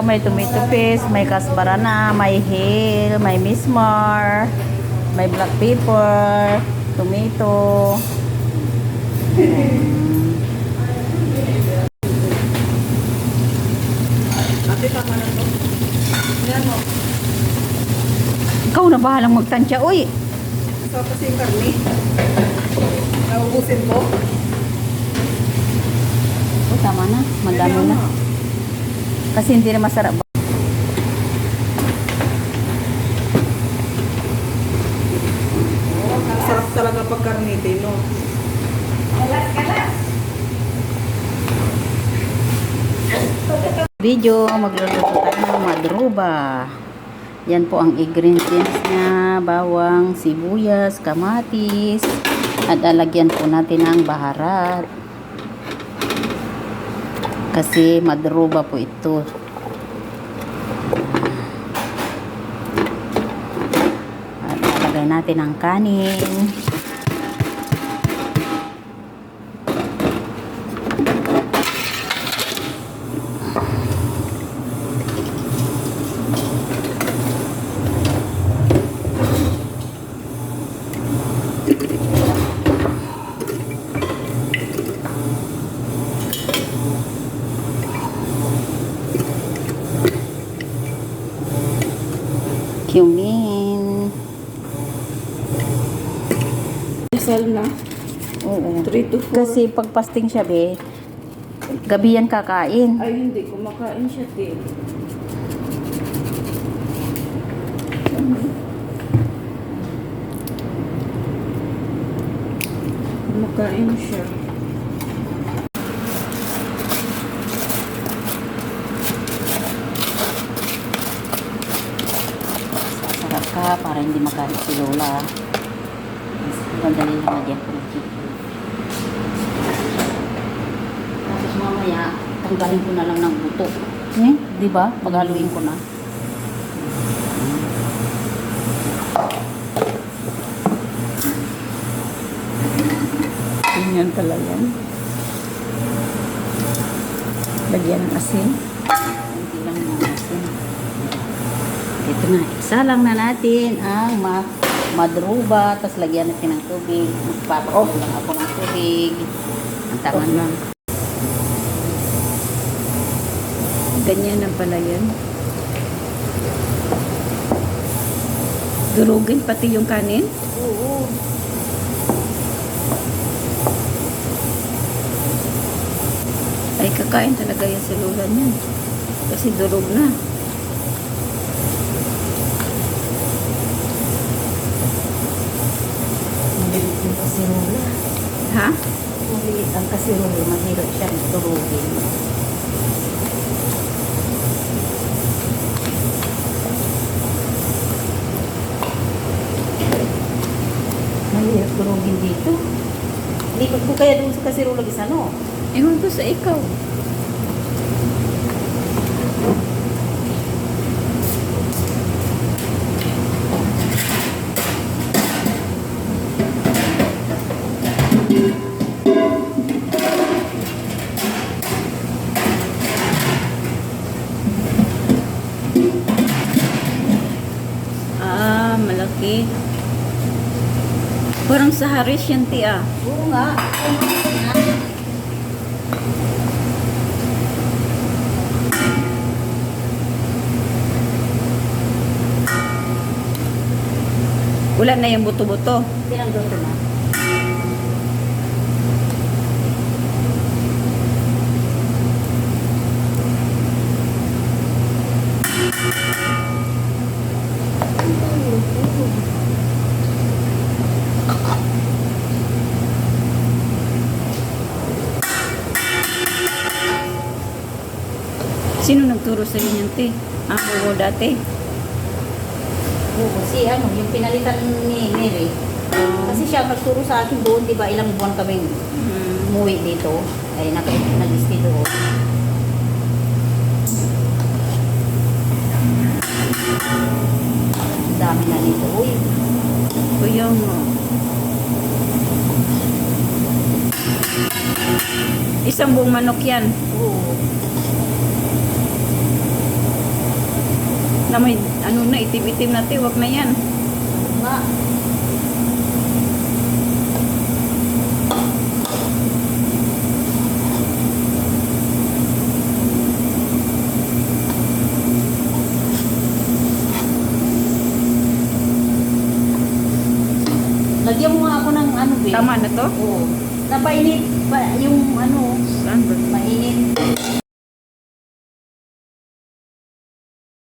may tomato paste, may kasbarana, may hale, may mismar, may black pepper, tomato. Ate, tama na to. Yan o. Ikaw na bahalang magtansya, uy. So, kasi yung karne. Naubusin ko. O, tama na. Madami na. Kasi hindi na masarap. Sarap talaga pag karnite, no? Video, magluluto tayo ng madruba. Yan po ang ingredients niya, bawang, sibuyas, kamatis, at lalagyan po natin ng baharat. Kasi madruba po ito. At lalagay natin ang kanin. Cumin. Isal na. Oo. 3 to 4. Kasi pag fasting siya, be, gabi yan kakain. Ay, hindi. Kumakain siya, te. Kumakain siya. Sasarap ka para hindi makalit si Lola. Madali lang nagyan ko ng chicken. Tapos mamaya, tanggalin ko na lang ng buto. Di ba? Paghaluin ko na. Ganyan pala yan. Lagyan ng asin. Hindi lang natin. Ito na. Isa lang na natin ang madruba. Tapos lagyan natin ng tubig. Magpapakulo lang ako ng tubig. Ang tama na. Ganyan na pala yan. Durugin pati yung kanin. Oo. Ay, kakain talaga yan sa lula niya. Kasi durog na. Maliit yung kasirula. Ha? Maliit ang kasirula. Mahirap siya turugin. Mahirap turugin dito. Likot ko kaya doon sa kasirula gisano. Ewan ko sa ikaw. Ah, malaki. Parang sa Haris yan, ti ah. Oo nga. Wala na yung buto-buto. Tinanggal ko na. Sino nagturo sa inyo yan, te? Ako dati. Oo, si ano, yung pinalitan ni Mary. Kasi siya magturo sa akin doon, di ba, ilang buwan kaming umuwi dito. Ay, nag-stay doon. Dami na dito. Uy, Kuya mo. Isang buong manok yan. oo. Na may, ano na, itim-itim na, te. Wag na yan. Nga. Lagyan mo nga ako ng ano, Be. Tama na to? Oo. Napainit pa yung ano